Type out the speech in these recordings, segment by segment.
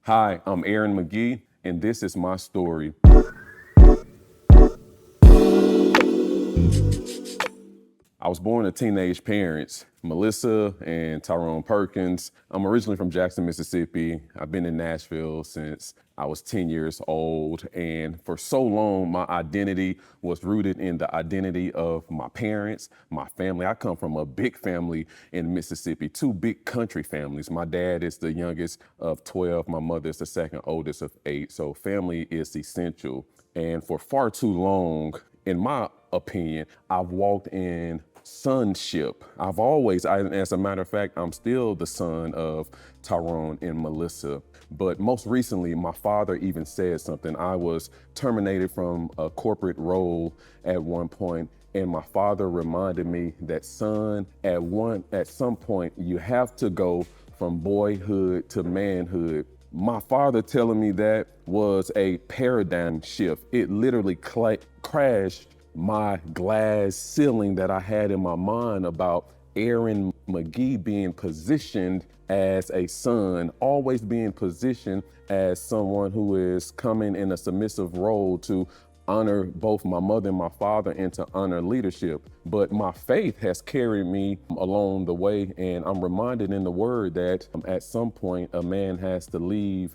Hi, I'm Aaron McGee, and this is my story. I was born to teenage parents, Melissa and Tyrone Perkins. I'm originally from Jackson, Mississippi. I've been in Nashville since I was 10 years old. And for so long, my identity was rooted in the identity of my parents, my family. I come from a big family in Mississippi, two big country families. My dad is the youngest of 12. My mother is the second oldest of 8. So family is essential. And for far too long, in my opinion, I've walked in sonship. As a matter of fact, I'm still the son of Tyrone and Melissa. But most recently, my father even said something. I was terminated from a corporate role at one point, and my father reminded me that, son, at some point, you have to go from boyhood to manhood. My father telling me that was a paradigm shift. It literally crashed my glass ceiling that I had in my mind about Aaron McGee being positioned as a son, always being positioned as someone who is coming in a submissive role to honor both my mother and my father and to honor leadership. But my faith has carried me along the way, and I'm reminded in the word that at some point a man has to leave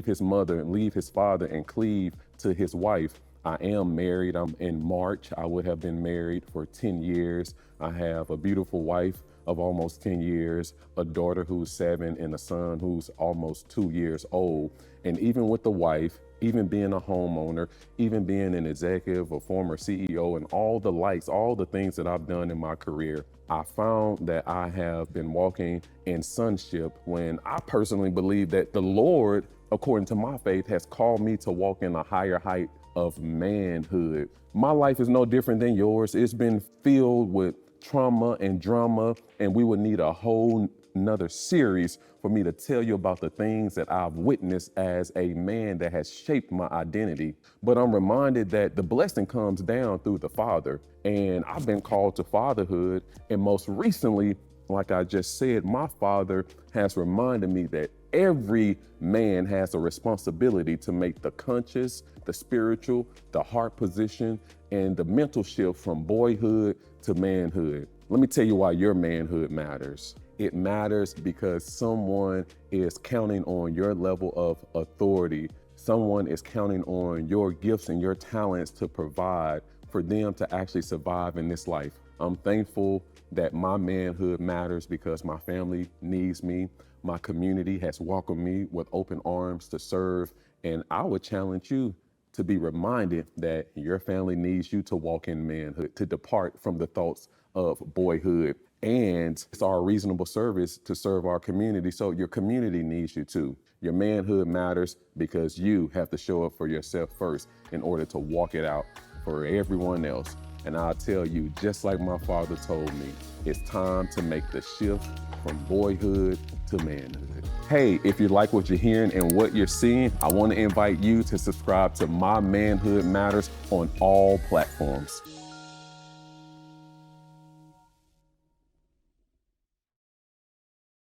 his mother and leave his father and cleave to his wife. I am married. In March. I would have been married for 10 years. I have a beautiful wife of almost 10 years, a daughter who's 7, and a son who's almost 2 years old. And even with the wife, even being a homeowner, even being an executive, a former CEO, and all the things that I've done in my career, I found that I have been walking in sonship when I personally believe that the Lord, according to my faith, has called me to walk in a higher height of manhood. My life is no different than yours. It's been filled with trauma and drama, and we would need a whole another series for me to tell you about the things that I've witnessed as a man that has shaped my identity. But I'm reminded that the blessing comes down through the Father, and I've been called to fatherhood. And most recently, like I just said, my father has reminded me that every man has a responsibility to make the conscious, the spiritual, the heart position, and the mental shift from boyhood to manhood. Let me tell you why your manhood matters. It matters because someone is counting on your level of authority. Someone is counting on your gifts and your talents to provide for them to actually survive in this life. I'm thankful that my manhood matters because my family needs me. My community has welcomed me with open arms to serve. And I would challenge you to be reminded that your family needs you to walk in manhood, to depart from the thoughts of boyhood. And it's our reasonable service to serve our community. So your community needs you too. Your manhood matters because you have to show up for yourself first in order to walk it out for everyone else. And I'll tell you, just like my father told me, it's time to make the shift from boyhood to manhood. Hey, if you like what you're hearing and what you're seeing, I want to invite you to subscribe to My Manhood Matters on all platforms.